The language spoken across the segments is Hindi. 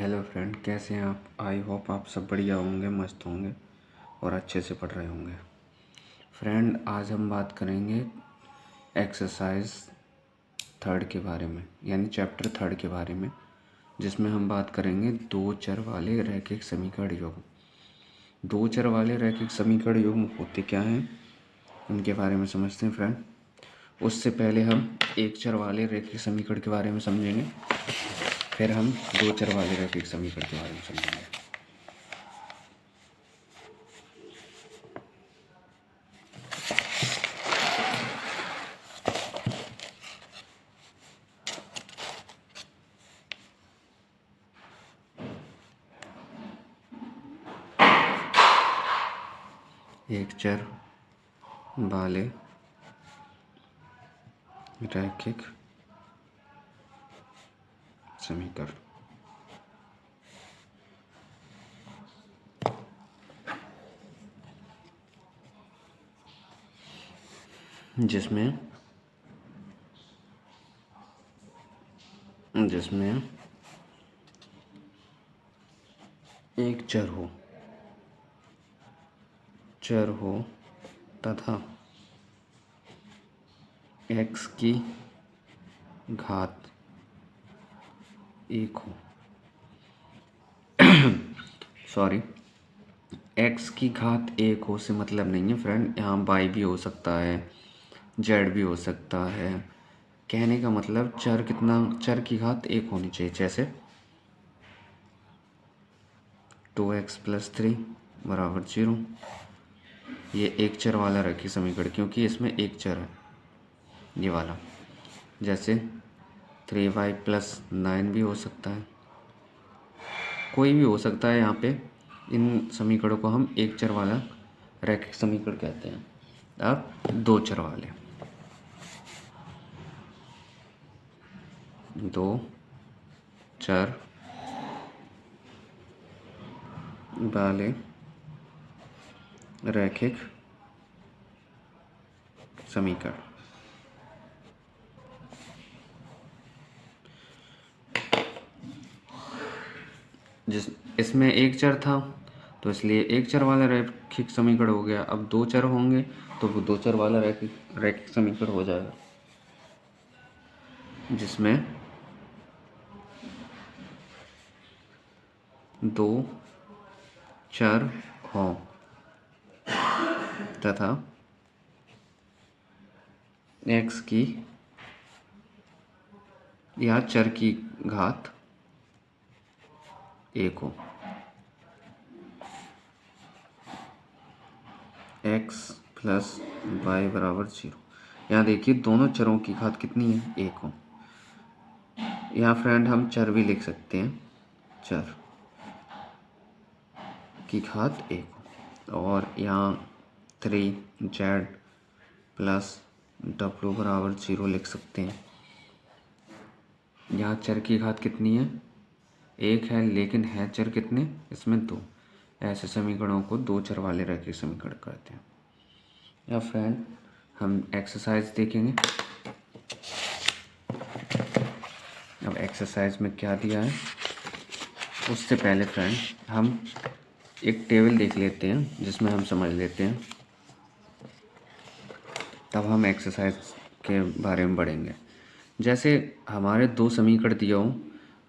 हेलो फ्रेंड, कैसे हैं आप। आई होप आप सब बढ़िया होंगे, मस्त होंगे और अच्छे से पढ़ रहे होंगे। फ्रेंड, आज हम बात करेंगे एक्सरसाइज 3 के बारे में, यानी चैप्टर 3 के बारे में, जिसमें हम बात करेंगे दो चर वाले रैखिक समीकरण योग। दो चर वाले रैखिक समीकरण योग होते क्या हैं, उनके बारे में समझते हैं फ्रेंड। उससे पहले हम एक चर वाले रैखिक समीकरण के बारे में समझेंगे, फिर हम दो चर वाले रैखिक समीकरण के बारे में समझेंगे। एक चर वाले रैखिक समीकरण जिसमें एक चर हो तथा x की घात 1 हो। सॉरी, x की घात 1 हो से मतलब नहीं है फ्रेंड, यहाँ y भी हो सकता है, z भी हो सकता है। कहने का मतलब चर की घात 1 होनी चाहिए। जैसे 2x + 3 = 0। ये एक चर वाला रैखिक समीकरण, क्योंकि इसमें एक चर है ये वाला। जैसे 3y + 9 भी हो सकता है, कोई भी हो सकता है। यहाँ पे इन समीकरणों को हम एक चर वाला रैखिक समीकरण कहते हैं। अब दो चर वाले रैखिक समीकरण इसमें एक चर था, तो इसलिए एक चर वाला रैखिक समीकरण हो गया। अब दो चर होंगे तो वो दो चर वाला रैखिक समीकरण हो जाएगा, जिसमें दो चर हों तथा x की या चर की घात 1 हो। x + y = 0। यहाँ देखिए दोनों चरों की घात कितनी है, 1 हो। यहाँ फ्रेंड हम चर भी लिख सकते हैं, चर की घात 1 हो। और यहाँ 3z + w = 0 लिख सकते हैं। यहाँ चर की घात कितनी है, 1 है, लेकिन है चर कितने, इसमें 2। ऐसे समीकरणों को दो चर वाले रैखिक समीकरण कहते हैं। या फ्रेंड, हम एक्सरसाइज देखेंगे। अब एक्सरसाइज में क्या दिया है, उससे पहले फ्रेंड हम एक टेबल देख लेते हैं, जिसमें हम समझ लेते हैं, तब हम एक्सरसाइज के बारे में बढ़ेंगे। जैसे हमारे दो समीकरण दिए हों,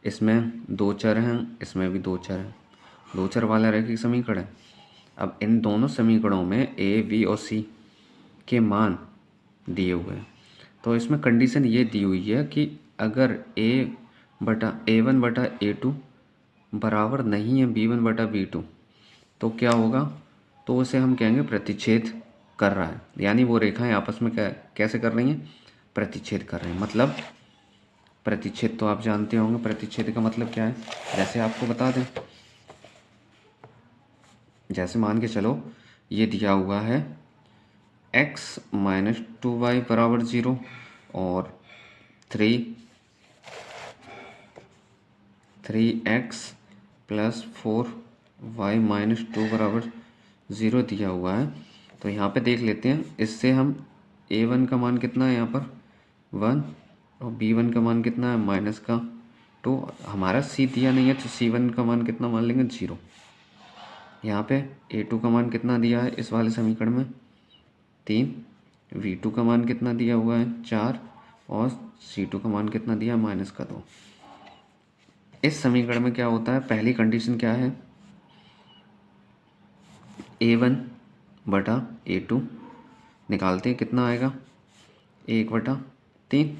इसमें दो चर हैं, इसमें भी दो चर हैं, दो चर वाला रैखिक समीकरण है। अब इन दोनों समीकरणों में a, b और c के मान दिए हुए हैं, तो इसमें कंडीशन ये दी हुई है कि अगर a1/a2 बराबर नहीं है b1/b2 तो क्या होगा, तो उसे हम कहेंगे प्रतिच्छेद कर रहा है। यानी वो रेखाएं आपस में कैसे कर रही हैं, प्रतिच्छेद कर रही हैं। मतलब प्रतिच्छेद तो आप जानते होंगे, प्रतिच्छेद का मतलब क्या है। जैसे आपको बता दें, जैसे मान के चलो ये दिया हुआ है x - 2y = 0 और 3x + 4y - 2 = 0 दिया हुआ है। तो यहाँ पे देख लेते हैं, इससे हम a1 का मान कितना है यहाँ पर 1 और b1 का मान कितना है -2 तो हमारा सी दिया नहीं है तो C1 का मान कितना मान लेंगे 0। यहाँ पे A2 का मान कितना दिया है इस वाले समीकरण में 3, V2 का मान कितना दिया हुआ है 4 और C2 का मान कितना दिया -2। इस समीकरण में क्या होता है, पहली कंडीशन क्या है, A1 बटा A2 निकालते हैं कितना आएगा 1/3।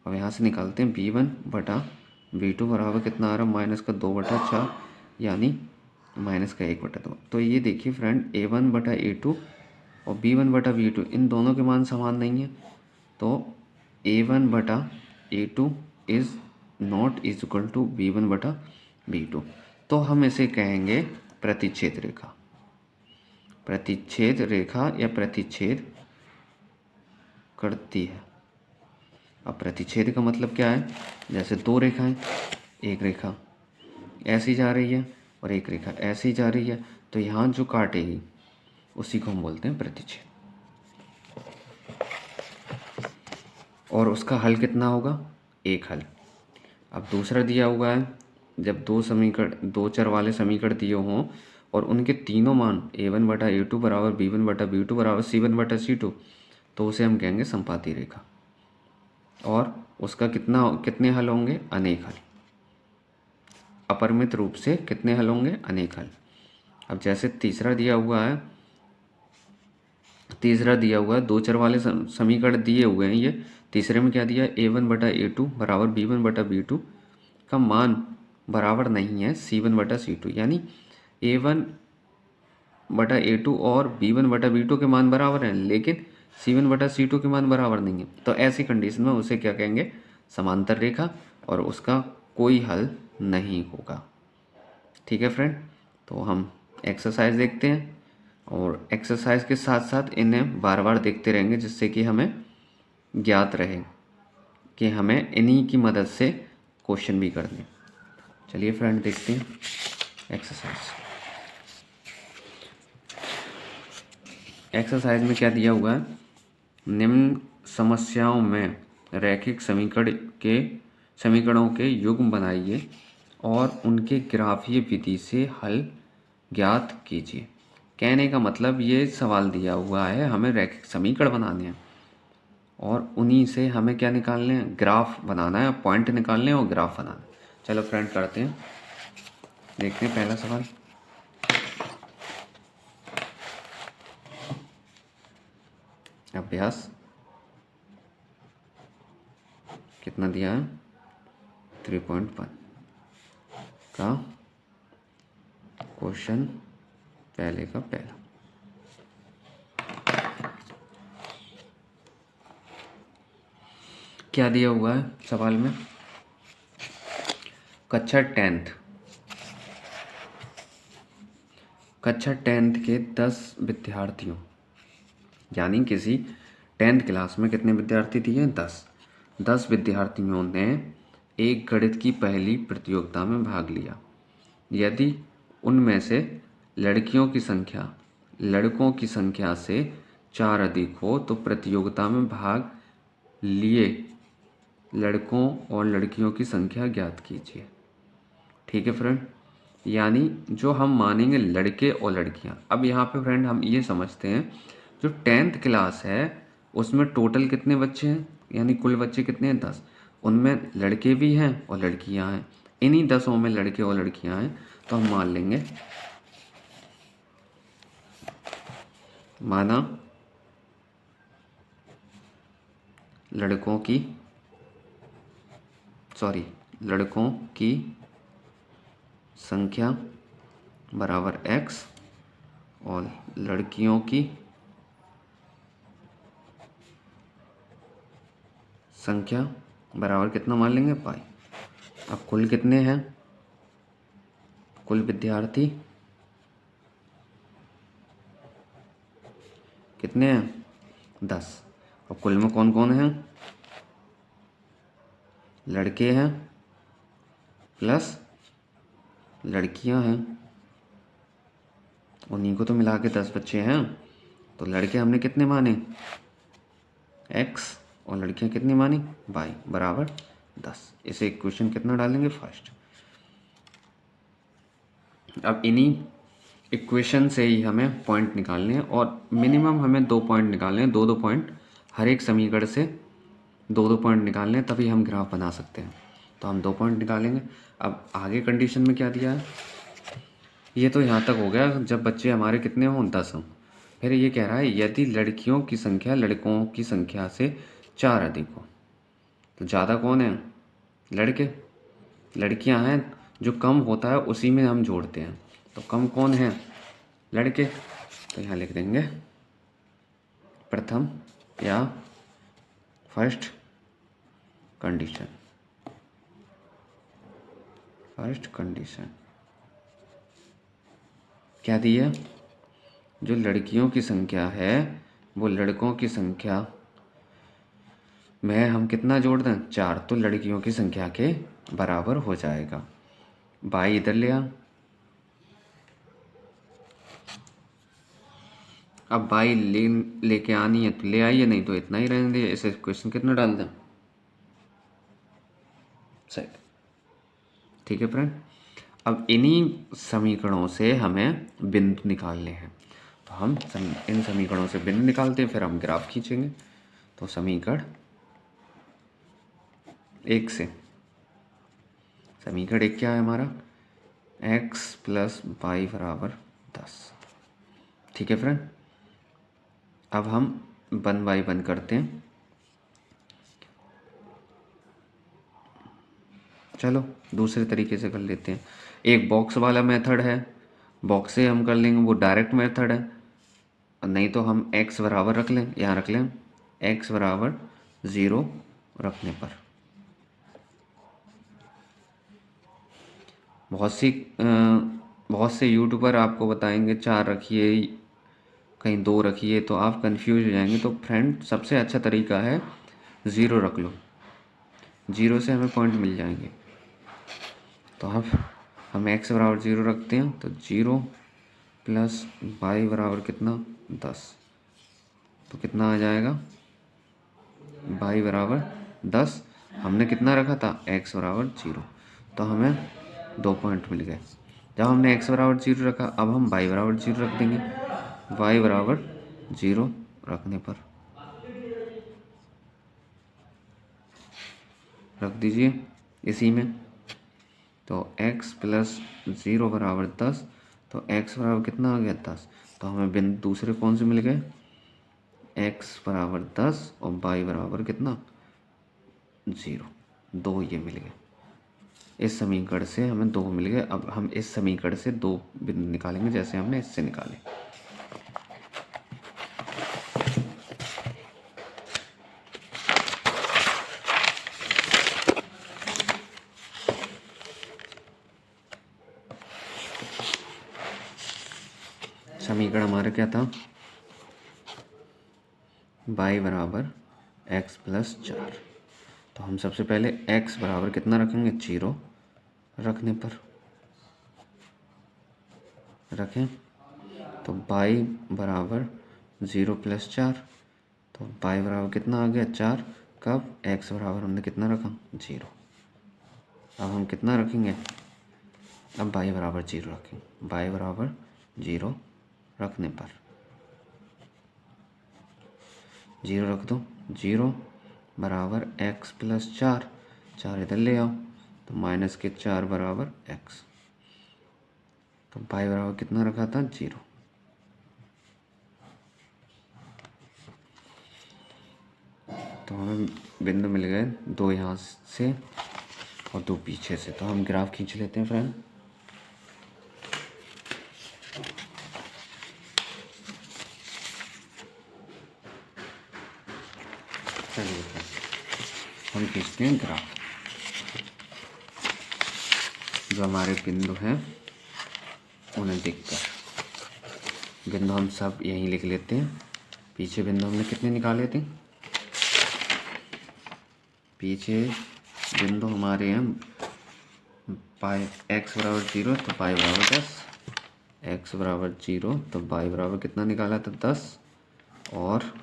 अब यहाँ से निकालते हैं B1 बटा B2 बराबर कितना आ रहा है -2/4 यानी -1/2। तो ये देखिए फ्रेंड A1 बटा A2 और B1 बटा B2 इन दोनों के मान समान नहीं है, तो A1 बटा A2 is not is equal to B1 बटा B2। तो हम इसे कहेंगे प्रतिच्छेद रेखा, प्रतिच्छेद रेखा या प्रतिच्छेद करती है। अब प्रतिच्छेद का मतलब क्या है, जैसे दो रेखाएं, एक रेखा ऐसी जा रही है और एक रेखा ऐसी जा रही है, तो यहाँ जो काटेगी उसी को हम बोलते हैं प्रतिच्छेद। और उसका हल कितना होगा, एक हल। अब दूसरा दिया हुआ है, जब दो चर वाले समीकरण दिए हों और उनके तीनों मान A1 बटा A2 बराबर B1 बटा B2 बराबर C1 बटा C2, तो उसे हम कहेंगे संपाती रेखा। और उसका कितने हल होंगे, अनेक हल। अपरिमित रूप से कितने हल होंगे, अनेक हल। अब जैसे तीसरा दिया हुआ है, दो चर वाले समीकरण दिए हुए हैं। ये तीसरे में क्या दिया है, A1 बटा A2 बराबर B1 बटा B2 का मान बराबर नहीं है C1 बटा C2, यानी A1 बटा A2 और B1 बटा B2 के मान बराबर हैं, लेकिन C1 बटा C2 के मान बराबर नहीं है। तो ऐसी कंडीशन में उसे क्या कहेंगे, समांतर रेखा, और उसका कोई हल नहीं होगा। ठीक है फ्रेंड, तो हम एक्सरसाइज देखते हैं और एक्सरसाइज के साथ साथ इन्हें बार बार देखते रहेंगे, जिससे कि हमें ज्ञात रहे कि हमें इन्हीं की मदद से क्वेश्चन भी करने। चलिए फ्रेंड देखते हैं एक्सरसाइज में क्या दिया हुआ है, निम्न समस्याओं में रैखिक समीकरणों के युग्म बनाइए और उनके ग्राफीय विधि से हल ज्ञात कीजिए। कहने का मतलब ये सवाल दिया हुआ है, हमें रैखिक समीकरण बनाने हैं और उन्हीं से हमें क्या निकालने हैं, ग्राफ बनाना है, पॉइंट निकालने हैं और ग्राफ बनाना है। चलो फ्रेंड करते हैं, देखते हैं पहला सवाल। अभ्यास कितना दिया है, 3.1 का क्वेश्चन पहले का पहला। क्या दिया हुआ है सवाल में, कक्षा 10th के 10 विद्यार्थियों, यानी किसी 10th क्लास में कितने विद्यार्थी दिए, 10 विद्यार्थियों ने एक गणित की पहली प्रतियोगिता में भाग लिया। यदि उनमें से लड़कियों की संख्या लड़कों की संख्या से 4 अधिक हो तो प्रतियोगिता में भाग लिए लड़कों और लड़कियों की संख्या ज्ञात कीजिए। ठीक है फ्रेंड, यानी जो हम मानेंगे लड़के और लड़कियां। अब यहाँ पे फ्रेंड हम ये समझते हैं, जो 10th क्लास है उसमें टोटल कितने बच्चे हैं, यानी कुल बच्चे कितने हैं, 10। उनमें लड़के भी हैं और लड़कियां हैं, इन्हीं 10 में लड़के और लड़कियां हैं। तो हम मान लेंगे, माना लड़कों की संख्या बराबर x और लड़कियों की संख्या बराबर कितना मान लेंगे, पाई। अब कुल कितने हैं, कुल विद्यार्थी कितने हैं, 10। अब कुल में कौन कौन है, लड़के हैं प्लस लड़कियां हैं, उन्हीं को तो मिला के 10 बच्चे हैं। तो लड़के हमने कितने माने, x और लड़कियां कितनी मानी, y बराबर 10। इसे इक्वेशन कितना डालेंगे, फर्स्ट। अब इन्हीं इक्वेशन से ही हमें पॉइंट निकालने हैं और मिनिमम हमें 2 पॉइंट निकालने हैं, 2 पॉइंट हर एक समीकरण से 2 पॉइंट निकालने हैं, तभी हम ग्राफ बना सकते हैं। तो हम 2 पॉइंट निकालेंगे। अब आगे कंडीशन में क्या दिया है, ये तो यहाँ तक हो गया जब बच्चे हमारे कितने हों, 10 हों। फिर ये कह रहा है यदि लड़कियों की संख्या लड़कों की संख्या से 4 अधिक हो, तो ज़्यादा कौन है, लड़के। लड़कियां हैं, जो कम होता है उसी में हम जोड़ते हैं, तो कम कौन है, लड़के। तो यहाँ लिख देंगे प्रथम या फर्स्ट कंडीशन, फर्स्ट कंडीशन क्या दी है, जो लड़कियों की संख्या है वो लड़कों की संख्या में हम कितना जोड़ दें, 4, तो लड़कियों की संख्या के बराबर हो जाएगा। बाई इधर ले आ, अब बाई लेके आनी है तो ले आइए, नहीं तो इतना ही रहने दीजिए। इसे क्वेश्चन कितना डाल दें, सही, ठीक है फ्रेंड। अब इन्हीं समीकरणों से हमें बिंदु निकालने हैं, तो हम इन समीकरणों से बिंदु निकालते हैं, फिर हम ग्राफ खींचेंगे। तो समीकरण 1 से, समीकरण 1 क्या है हमारा, x + y = 10, ठीक है फ्रेंड। अब हम 1 बाई 1 करते हैं। चलो दूसरे तरीके से कर लेते हैं। एक बॉक्स वाला मेथड है, बॉक्स से हम कर लेंगे, वो डायरेक्ट मेथड है। नहीं तो हम x बराबर रख लें, यहाँ रख लें x बराबर 0 रखने पर बहुत से यूट्यूबर आपको बताएंगे 4 रखिए, कहीं 2 रखिए, तो आप कंफ्यूज हो जाएंगे। तो फ्रेंड सबसे अच्छा तरीका है 0 रख लो, 0 से हमें पॉइंट मिल जाएंगे। तो अब हम x बराबर 0 रखते हैं, तो 0 + y बराबर कितना, 10, तो कितना आ जाएगा, y बराबर 10। हमने कितना रखा था, x बराबर 0, तो हमें 2 पॉइंट मिल गए। जब हमने x बराबर 0 रखा, अब हम y बराबर 0 रख देंगे। y बराबर 0 रखने पर रख दीजिए इसी में, तो x + 0 बराबर 10, तो x बराबर कितना आ गया, 10। तो हमें बिंदु दूसरे कौन से मिल गए, x बराबर 10 और y बराबर कितना, 0, 2 ये मिल गए। इस समीकरण से हमें 2 मिल गए। अब हम इस समीकरण से 2 बिंदु निकालेंगे जैसे हमने इससे निकाले। समीकरण हमारा क्या था, y बराबर x + 4। तो हम सबसे पहले x बराबर कितना रखेंगे, 0 रखने पर रखें, तो y बराबर 0 + 4, तो y बराबर कितना आ गया, 4। कब, x बराबर हमने कितना रखा, 0। अब हम कितना रखेंगे, अब y बराबर 0 रखें, y बराबर 0 रखने पर 0 रख दो, 0 बराबर x + 4, 4 इधर ले आओ, तो -4 बराबर x, तो y बराबर कितना रखा था, 0। तो हमें बिंदु मिल गए 2 यहाँ से और 2 पीछे से। तो हम ग्राफ खींच लेते हैं फ्रेंड। चलिए हम खींचते हैं ग्राफ। जो हमारे बिंदु हैं उन्हें देखकर बिंदु हम सब यहीं लिख लेते हैं। पीछे बिंदु हमने कितने निकाले थे, पीछे बिंदु हमारे हैं x बराबर 0, तो y बराबर 10, x बराबर 0, तो y बराबर कितना निकाला था, 10, और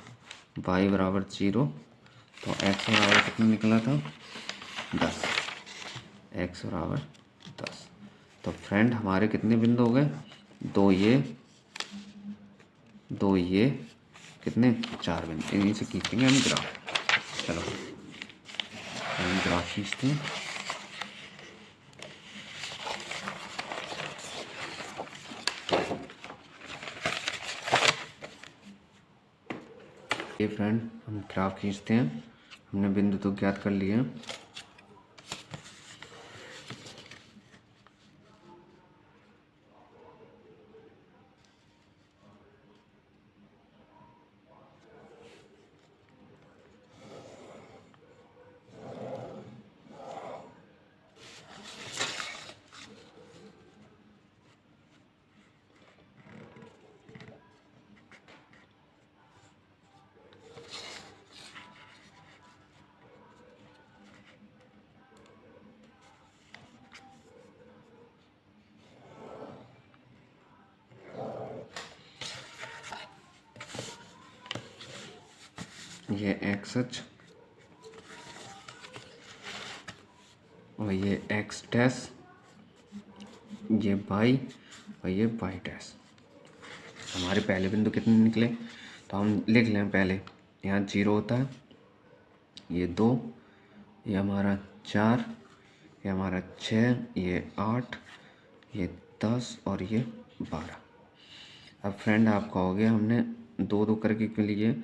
y बराबर 0, तो x बराबर कितना निकला था, 10, x बराबर 10। तो फ्रेंड हमारे कितने बिंदु हो गए? दो ये कितने? 4 बिंदु। इन्हीं से खींचेंगे हम ग्राफ। चलो हम ग्राफ खींचते हैं। ये फ्रेंड हम ग्राफ खींचते हैं। हमने बिंदु तो ज्ञात कर लिए हैं। ये एक्स अक्ष और ये एक्स डैश, ये वाई और ये वाई डैश। हमारे पहले बिंदु कितने निकले? तो हम लिख लें पहले। यहाँ 0 होता है, ये 2, ये हमारा 4, ये हमारा 6, ये 8, ये 10 और ये 12। अब फ्रेंड आप कहोगे हमने 2-2 करके के लिए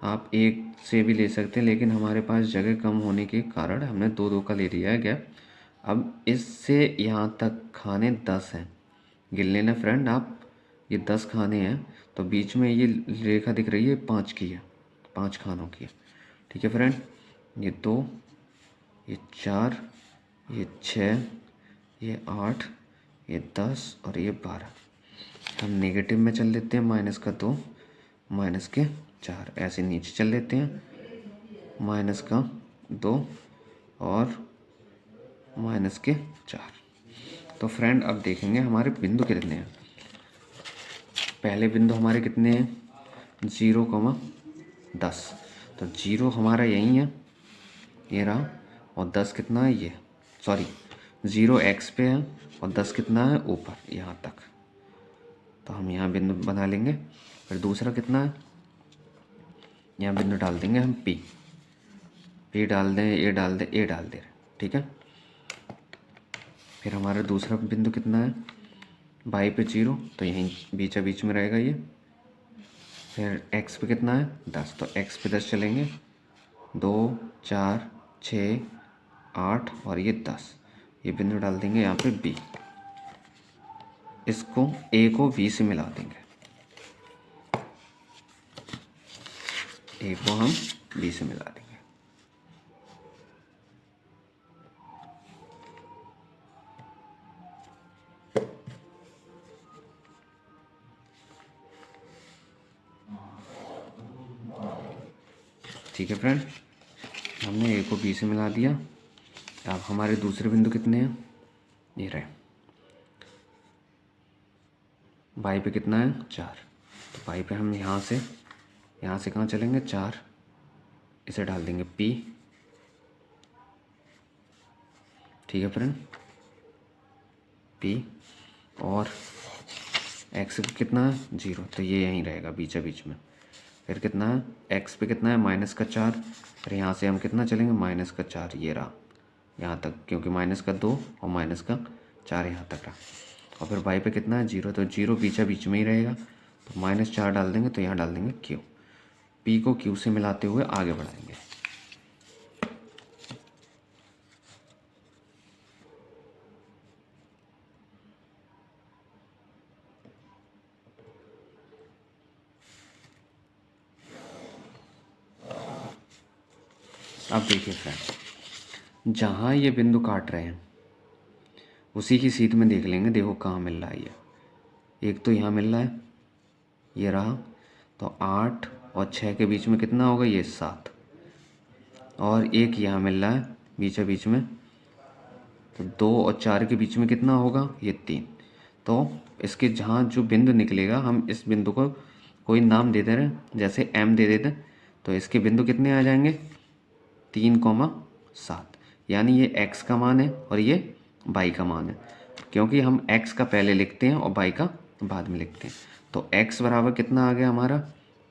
आप एक से भी ले सकते हैं, लेकिन हमारे पास जगह कम होने के कारण हमने 2-2 का ले लिया है गैप। अब इससे यहाँ तक खाने 10 हैं। गिन लेना फ्रेंड आप, ये 10 खाने हैं। तो बीच में ये रेखा दिख रही है 5 की है, 5 खानों की है। ठीक है फ्रेंड, ये 2, ये 4, ये 6, ये 8, ये 10 और ये 12। हम नेगेटिव में चल लेते हैं, माइनस का 2, माइनस के 4, ऐसे नीचे चल लेते हैं, माइनस का 2 और माइनस के 4। तो फ्रेंड अब देखेंगे हमारे बिंदु कितने हैं। पहले बिंदु हमारे कितने हैं? 0,10। तो 0 हमारा यही है, ये रहा। और 10 कितना है? ये, सॉरी 0 x पे है और 10 कितना है? ऊपर यहाँ तक। तो हम यहाँ बिंदु बना लेंगे। फिर दूसरा कितना है? यहाँ बिंदु डाल देंगे हम P डाल दें, A डाल दें, A डाल दे रहे, ठीक है। फिर हमारा दूसरा बिंदु कितना है? y पे 0, तो यहीं बीचा बीच में रहेगा ये। फिर x पे कितना है? 10, तो x पे 10 चलेंगे, 2, 4, 6, 8 और ये 10। ये बिंदु डाल देंगे यहाँ पे B। इसको A को V से मिला देंगे, A को हम B से मिला देंगे। ठीक है फ्रेंड, हमने A को B से मिला दिया। अब हमारे दूसरे बिंदु कितने हैं? ये रहे। y पे कितना है? 4। तो y पे हम यहाँ से कहाँ चलेंगे? 4, इसे डाल देंगे P। ठीक है फ्रेंड, P। और x पे कितना है? 0, तो ये यहीं रहेगा बीचा बीच में। फिर कितना है? x पे कितना है? माइनस का 4। फिर यहाँ से हम कितना चलेंगे? माइनस का 4, ये रहा यहाँ तक, क्योंकि माइनस का 2 और माइनस का 4 यहाँ तक रहा। और फिर y पे कितना है? 0, तो 0 बीचा बीच में ही रहेगा। तो -4 डाल देंगे, तो यहाँ डाल देंगे Q। P को Q से मिलाते हुए आगे बढ़ाएंगे। अब देखिए फ्रेंड, जहाँ ये बिंदु काट रहे हैं उसी की सीध में देख लेंगे। देखो कहाँ मिल रहा है ये। एक तो यहाँ मिल रहा है, ये रहा। तो 8 और 6 के बीच में कितना होगा? ये 7। और एक यहाँ मिल रहा है बीचा बीच में, तो 2 और 4 के बीच में कितना होगा? ये 3। तो इसके जहाँ जो बिंदु निकलेगा, हम इस बिंदु को कोई नाम दे दे रहे हैं, जैसे M दे देते। तो इसके बिंदु कितने आ जाएंगे? 3,7। यानी ये x का मान है और ये y का मान है, क्योंकि हम x का पहले लिखते हैं और y का बाद में लिखते हैं। तो x बराबर कितना आ गया हमारा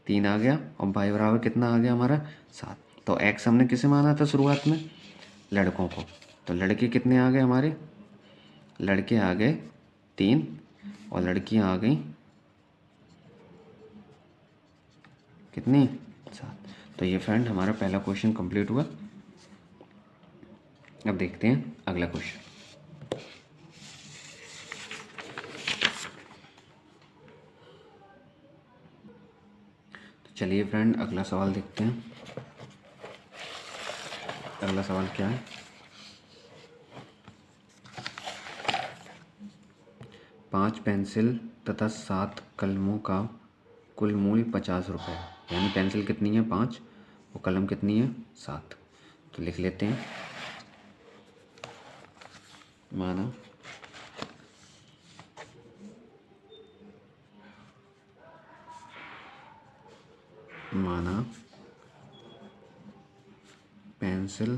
3 आ गया, और y बराबर कितना आ गया हमारा 7। तो x हमने किसे माना था शुरुआत में, लड़कों को। तो लड़के कितने आ गए हमारे, लड़के आ गए 3 और लड़कियां आ गई कितनी, 7। तो ये फ्रेंड हमारा पहला क्वेश्चन कंप्लीट हुआ। अब देखते हैं अगला क्वेश्चन। तो चलिए फ्रेंड अगला सवाल देखते हैं। अगला सवाल क्या है, 5 पेंसिल तथा 7 कलमों का कुल मूल्य 50 रुपये। यानी पेंसिल कितनी है 5 और कलम कितनी है 7। तो लिख लेते हैं, माना पेंसिल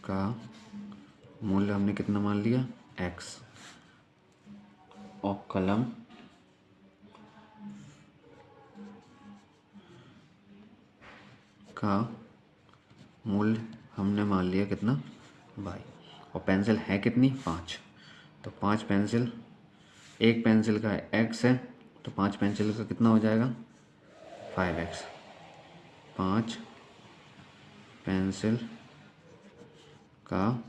का मूल्य हमने कितना मान लिया x, और कलम का मूल्य हमने मान लिया कितना y, और पेंसिल है कितनी 5। तो 5 पेंसिल, एक पेंसिल का x है तो 5 पेंसिल का कितना हो जाएगा 5x। 5 पेंसिल का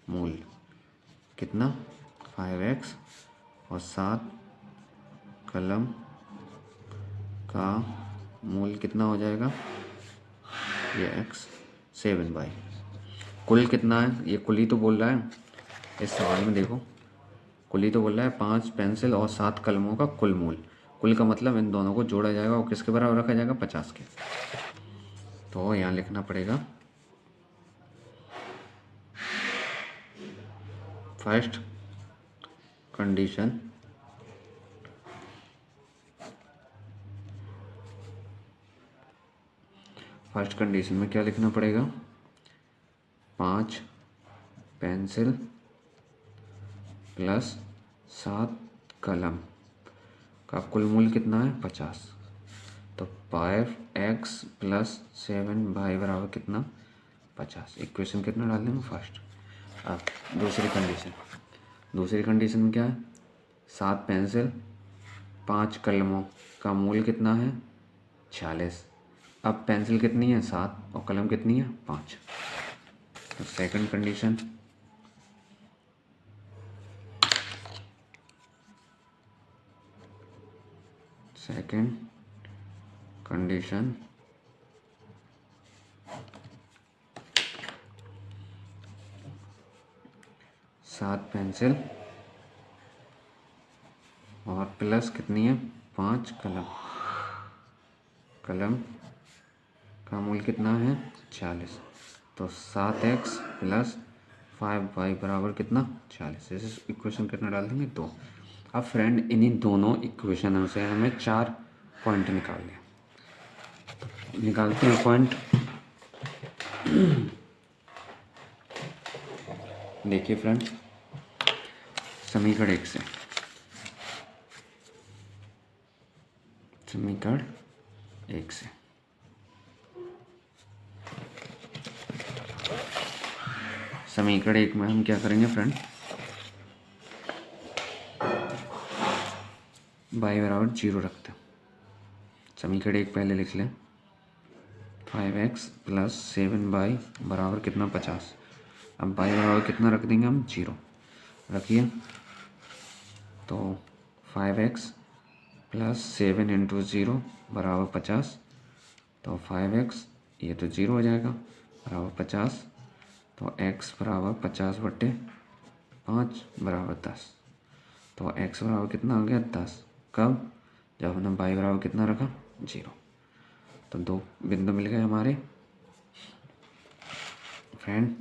मूल्य कितना 5x, और 7 कलम का मूल्य कितना हो जाएगा ये x 7y। कुल कितना है, ये कुल ही तो बोल रहा है इस सवाल में, देखो कुल ही तो बोल रहा है 5 पेंसिल और 7 कलमों का कुल मूल्य। कुल का मतलब इन दोनों को जोड़ा जाएगा और किसके बराबर रखा जाएगा 50 के। तो यहाँ लिखना पड़ेगा फर्स्ट कंडीशन में क्या लिखना पड़ेगा, 5 पेंसिल प्लस 7 कलम का कुल मूल्य कितना है 50। तो 5x प्लस 7y बराबर कितना 50। इक्वेशन कितना डाल देंगे फर्स्ट। अब दूसरी कंडीशन में क्या है, 7 पेंसिल 5 कलमों का मूल्य कितना है 46। अब पेंसिल कितनी है 7 और कलम कितनी है 5। तो सेकंड कंडीशन, सात पेंसिल और प्लस कितनी है 5 कलम का मूल्य कितना है 40। तो 7x प्लस 5y बराबर कितना 40। इस इक्वेशन कितना डाल देंगे 2। अब फ्रेंड इन्हीं दोनों इक्वेशनों से हमें 4 पॉइंट निकालने हैं। निकालते हैं पॉइंट। देखिए फ्रेंड, समीकरण 1 से, समीकरण 1 से समीकरण 1 में हम क्या करेंगे फ्रेंड, y बराबर 0 रखते हैं। समीकरण 1 पहले लिख लें, 5x प्लस 7y बराबर कितना 50। अब y बराबर कितना रख देंगे हम 0 रखिए। तो 5x प्लस 7 इंटू 0 बराबर 50। तो 5x ये तो 0 हो जाएगा बराबर 50। तो x बराबर 50/5 बराबर 10। तो x बराबर कितना आ गया 10। कब, जब हमने y बराबर कितना रखा 0। तो 2 बिंदु मिल गए हमारे फ्रेंड।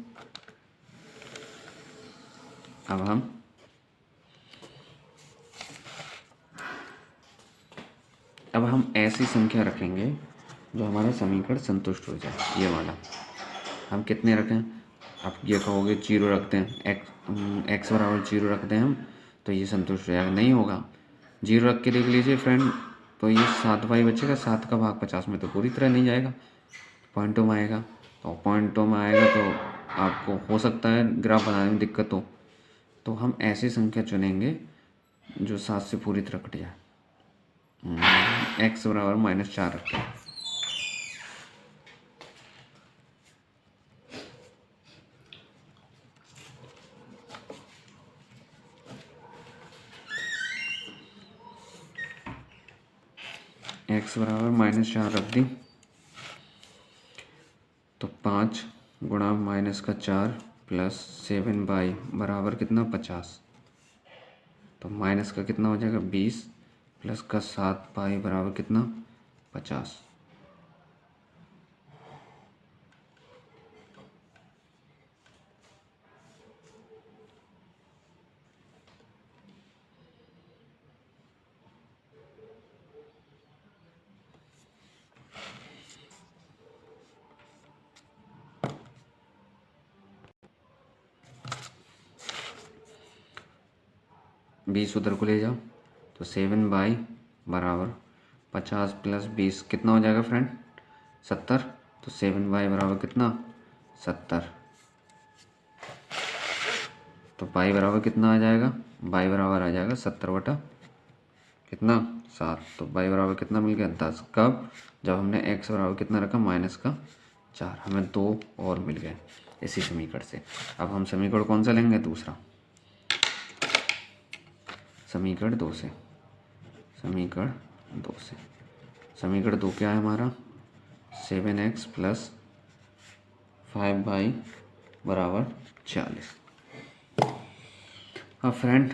अब हम ऐसी संख्या रखेंगे जो हमारा समीकरण संतुष्ट हो जाए। ये वाला हम कितने रखें? आप ये कहोगे 0 रखते हैं, एक्स बराबर 0 रखते हैं हम, तो ये संतुष्ट हो जाएगा, नहीं होगा। 0 रख के देख लीजिए फ्रेंड, तो ये 7y बचेगा, 7 का भाग 50 में तो पूरी तरह नहीं जाएगा, पॉइंटों में आएगा। तो पॉइंटों में आएगा तो आपको हो सकता है ग्राफ बनाने में दिक्कत हो, तो हम ऐसी संख्या चुनेंगे जो 7 से पूरी तरह कट जाए। एक्स बराबर -4 रखते हैं। एक्स बराबर -4 रख दी, तो 5 गुणा -4 प्लस 7y बराबर कितना? 50। तो माइनस का कितना हो जाएगा? 20 प्लस का 7y बराबर कितना? 50। बीस उधर को ले जाओ, तो 7y बराबर 50 प्लस 20 कितना हो जाएगा फ्रेंड? 70। तो 7y बराबर कितना? 70। तो y बराबर कितना आ जाएगा? y बराबर आ जाएगा 70 बटा कितना? 7। तो y बराबर कितना मिल गया? 10। कब? जब हमने x बराबर कितना रखा? -4। हमें 2 और मिल गए इसी समीकरण से। अब हम समीकरण कौन सा लेंगे? दूसरा, समीकरण 2 से। समीकरण 2 से, समीकरण 2 क्या है हमारा? 7x प्लस 5y बराबर 40। अब फ्रेंड,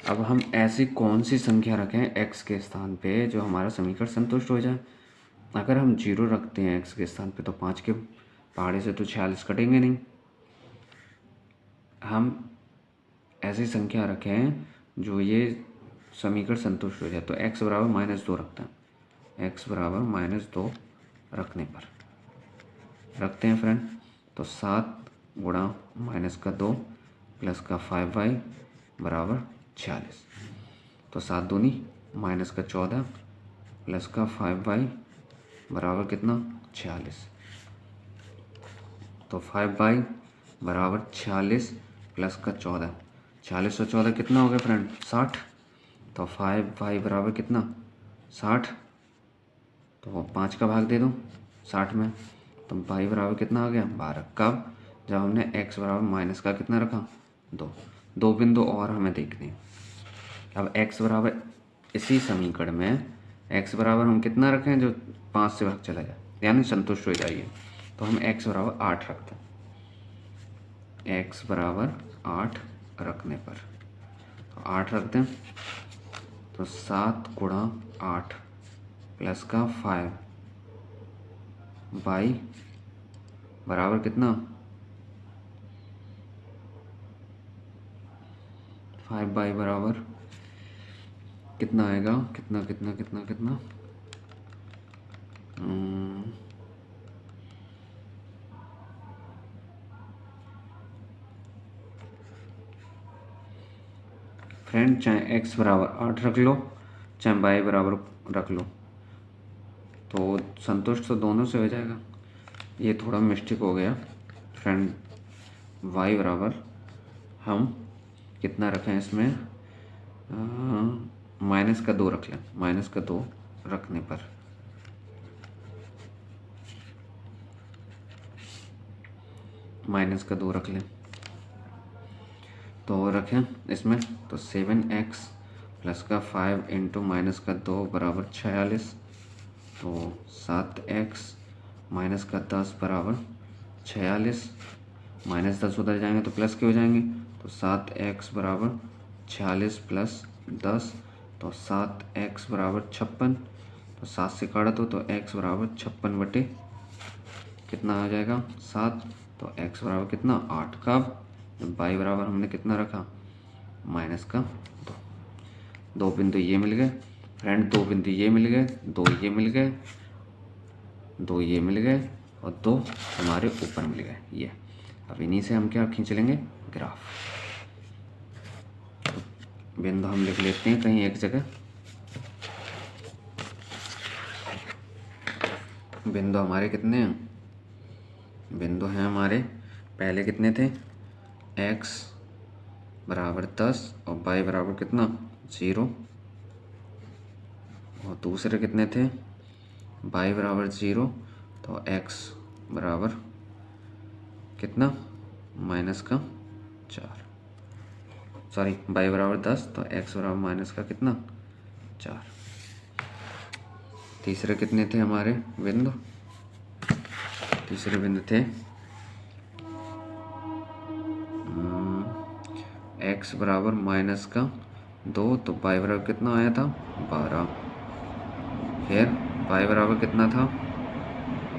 अब हम ऐसी कौन सी संख्या रखें x के स्थान पे जो हमारा समीकरण संतुष्ट हो जाए? अगर हम 0 रखते हैं x के स्थान पे तो 5 के पहाड़े से तो 46 कटेंगे नहीं। हम ऐसी संख्या रखें जो ये समीकरण संतुष्ट हो जाए, तो x बराबर -2 रखते हैं। x बराबर -2 रखने पर रखते हैं फ्रेंड, तो 7 गुणा -2 प्लस का 5y बराबर 46। तो 7 दूनी -14 प्लस का 5y बराबर कितना? 46। तो 5y बराबर 46 प्लस का 14, 46 और 14 कितना हो गया फ्रेंड? 60। तो 5y बराबर कितना? 60। तो 5 का भाग दे दो 60 में, तो y बराबर कितना आ गया? 12। कब? जब हमने x बराबर माइनस का कितना रखा? 2। 2 बिंदु और हमें देखने। अब x बराबर इसी समीकरण में x बराबर हम कितना रखें जो 5 से भाग चला जाए, यानी संतुष्ट हो जाइए, तो हम x बराबर 8 रखते हैं। x बराबर 8 रखने पर, तो 8 रखते हैं, तो 7 गुणा 8 प्लस का 5y बराबर कितना? 5y बराबर कितना आएगा? कितना कितना कितना कितना फ्रेंड, चाहे x बराबर 8 रख लो, चाहे y बराबर रख लो, तो संतुष्ट तो दोनों से हो जाएगा। ये थोड़ा मिस्टेक हो गया फ्रेंड। y बराबर हम कितना रखें इसमें? -2 रख लें। -2 रखने पर -2 रख लें, तो रखें इसमें, तो 7x प्लस का 5 इंटू -2 बराबर 46। तो 7x माइनस का 10 बराबर 46। -10 उधर जाएंगे तो प्लस के हो जाएंगे, तो 7x बराबर 46 प्लस 10, तो 7x बराबर 56। तो 7 से काटा तो x बराबर 56 बटे कितना आ जाएगा? 7। तो x बराबर कितना? 8। कब? जब y बराबर हमने कितना रखा? -2। 2 बिंदु ये मिल गए फ्रेंड, 2 बिंदु ये मिल गए, 2 ये मिल गए, 2 ये मिल गए, और 2 हमारे ऊपर मिल गए ये। अब इन्हीं से हम क्या खींच लेंगे, ग्राफ। बिंदु हम लिख लेते हैं कहीं एक जगह। बिंदु हमारे कितने हैं, बिंदु हैं हमारे पहले कितने थे, x बराबर 10 और y बराबर कितना 0, और दूसरे कितने थे, y बराबर 0 तो x बराबर कितना माइनस का 4, सॉरी y बराबर 10 तो x बराबर माइनस का कितना 4। तीसरे कितने थे हमारे बिंदु, तीसरे बिंदु थे x बराबर माइनस का 2 तो y बराबर कितना आया था 12, फिर y बराबर कितना था,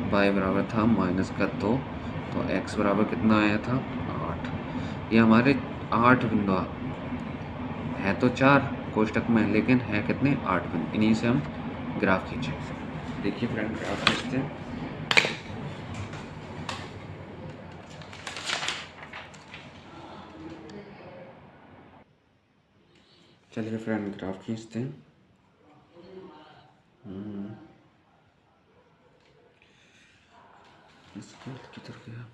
y बराबर था माइनस का 2 तो x बराबर कितना आया था 8। ये हमारे 8 बिंदु है तो 4 कोष्टक में, लेकिन है कितने 8 बिंदु। इन्हीं से हम ग्राफ खींचे। देखिए फ्रेंड ग्राफ खींचते हैं। चलिए फ्रेंड ग्राफ खींचते हैं। इसके किधर गया,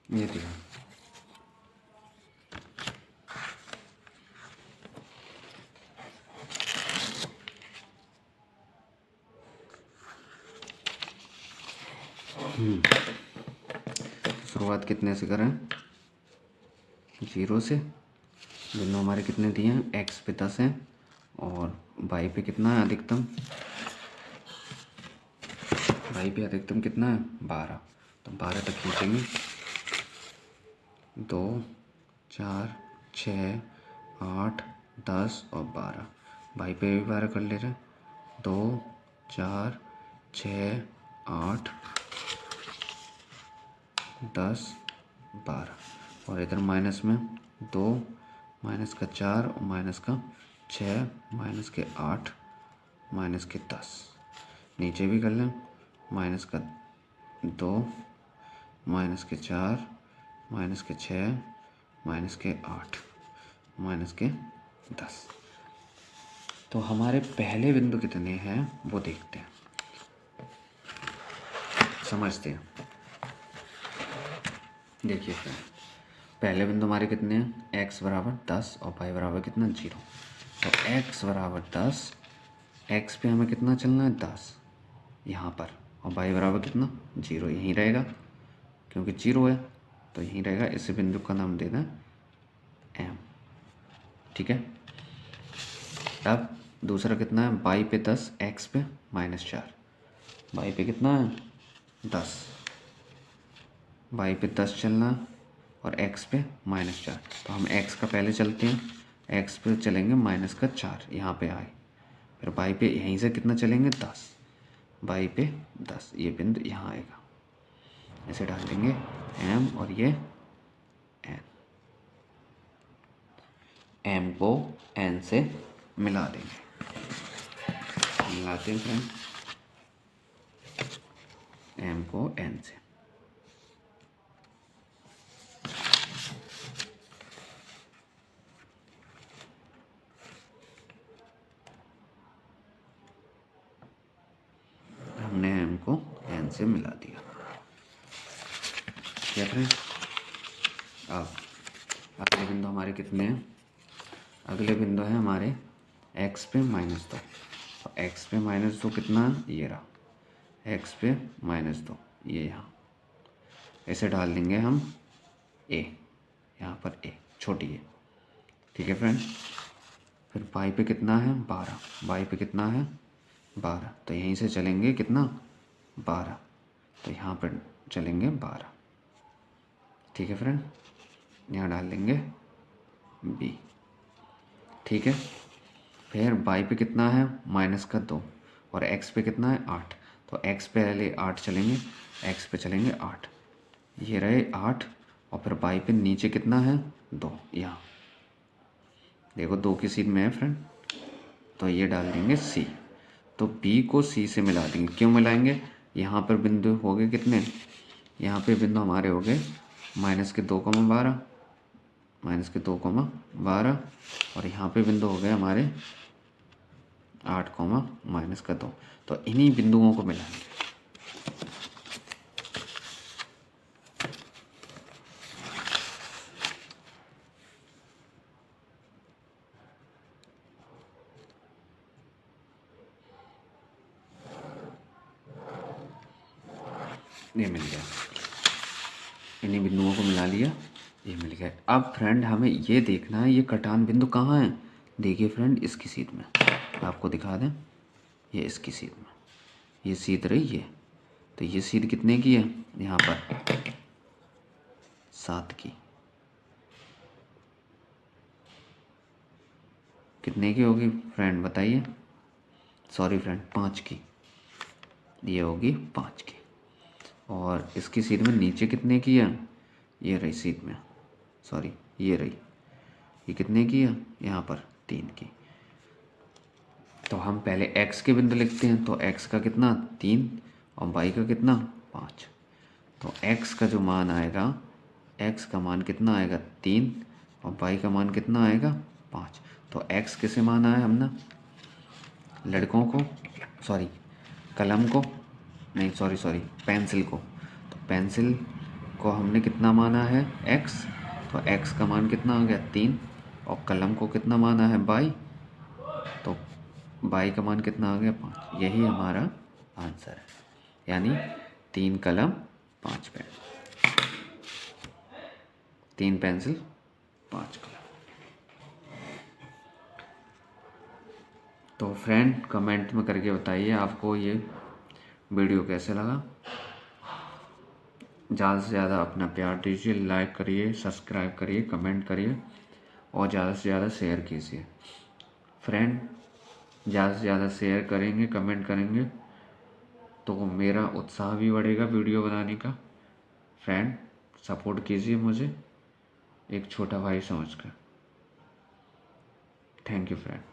ये दिया। शुरुआत कितने से करें, 0 से। बिंदु हमारे कितने दिए हैं, x पे 10 है और y पे कितना है अधिकतम, y पे अधिकतम कितना है 12, तो 12 तक खींचेंगे। 2 4 6 8 10 और 12, y पे भी 12 कर ले रहे हैं। 2 4 6 8 10 12, और इधर माइनस में 2 माइनस का 4 और माइनस का 6 माइनस के 8 माइनस के 10, नीचे भी कर लें माइनस का 2 माइनस के 4 माइनस के 6 माइनस के 8 माइनस के 10। तो हमारे पहले बिंदु कितने हैं वो देखते हैं, समझते हैं। देखिए फ्रेंड पहले बिंदु हमारे कितने हैं, x बराबर 10 और y बराबर कितना 0। तो x बराबर 10, x पे हमें कितना चलना है 10 यहाँ पर, और y बराबर कितना 0, यहीं रहेगा क्योंकि 0 है तो यहीं रहेगा। इस बिंदु का नाम देना m, ठीक है। अब दूसरा कितना है, y पे 10 x पे -4, y पे कितना है 10, y पे 10 चलना और x पे -4, तो हम x का पहले चलते हैं, x पे चलेंगे माइनस का 4 यहाँ पे आए, फिर y पे यहीं से कितना चलेंगे 10, y पे 10, ये बिंदु यहाँ आएगा। ऐसे डाल देंगे m और ये n, m को n से मिला देंगे। मिलाते हैं फ्रेंड m को n से, हमने m को n से मिला दिया। क्या फ्रेंड, अब अगले बिंदु हमारे कितने हैं, अगले बिंदु है हमारे x पे -2, और x पे -2 कितना, ये रहा, x पे -2 ये यहाँ, ऐसे डाल देंगे हम a, यहाँ पर a छोटी है, ठीक है फ्रेंड। फिर बाई पे कितना है 12, बाई पे कितना है 12, तो यहीं से चलेंगे कितना 12, तो यहाँ पर चलेंगे 12, ठीक है फ्रेंड। यहाँ डाल देंगे बी, ठीक है। फिर बाई पे कितना है माइनस का 2 और एक्स पे कितना है 8, तो एक्स पे पहले 8 चलेंगे, एक्स पे चलेंगे 8, ये रहे 8, और फिर बाई पे नीचे कितना है 2, यहाँ देखो 2 की सीध में है फ्रेंड, तो ये डाल देंगे सी। तो बी को सी से मिला देंगे, क्यों मिलाएंगे, यहाँ पर बिंदु हो गए कितने, यहाँ पे बिंदु हमारे हो गए माइनस के 2,12, माइनस के 2,12, और यहाँ पे बिंदु हो गए हमारे 8, माइनस का 2, तो इन्हीं बिंदुओं को मिलाएंगे। ये मिल गया, इन्हीं बिंदुओं को मिला लिया, ये मिल गया। अब फ्रेंड हमें ये देखना है ये कटान बिंदु कहाँ है, देखिए फ्रेंड इसकी सीध में, आपको दिखा दें, ये इसकी सीध में, ये सीध रही है, तो ये सीध कितने की है, यहाँ पर 7 की, कितने की होगी फ्रेंड बताइए, सॉरी फ्रेंड 5 की, ये होगी 5 की। और इसकी सीध में नीचे कितने की है, ये रही सीध में, सॉरी ये रही, ये कितने की है यहाँ पर 3 की। तो हम पहले x के बिंदु लिखते हैं, तो x का कितना 3 और y का कितना 5, तो x का जो मान आएगा, x का मान कितना आएगा 3 और y का मान कितना आएगा 5। तो x किसे माना है हमने, लड़कों को, सॉरी कलम को, नहीं सॉरी पेंसिल को, तो पेंसिल को हमने कितना माना है x, तो x का मान कितना आ गया 3 और कलम को कितना माना है y, तो y का मान कितना आ गया 5, यही हमारा आंसर है, यानी 3 कलम 5 पेन, 3 पेंसिल 5 कलम। तो फ्रेंड कमेंट में करके बताइए आपको ये वीडियो कैसे लगा। ज़्यादा से ज़्यादा अपना प्यार दीजिए, लाइक करिए, सब्सक्राइब करिए, कमेंट करिए और ज़्यादा से ज़्यादा शेयर कीजिए। फ्रेंड ज़्यादा से ज़्यादा शेयर करेंगे, कमेंट करेंगे तो मेरा उत्साह भी बढ़ेगा वीडियो बनाने का। फ्रेंड सपोर्ट कीजिए मुझे एक छोटा भाई समझकर। Thank you friend.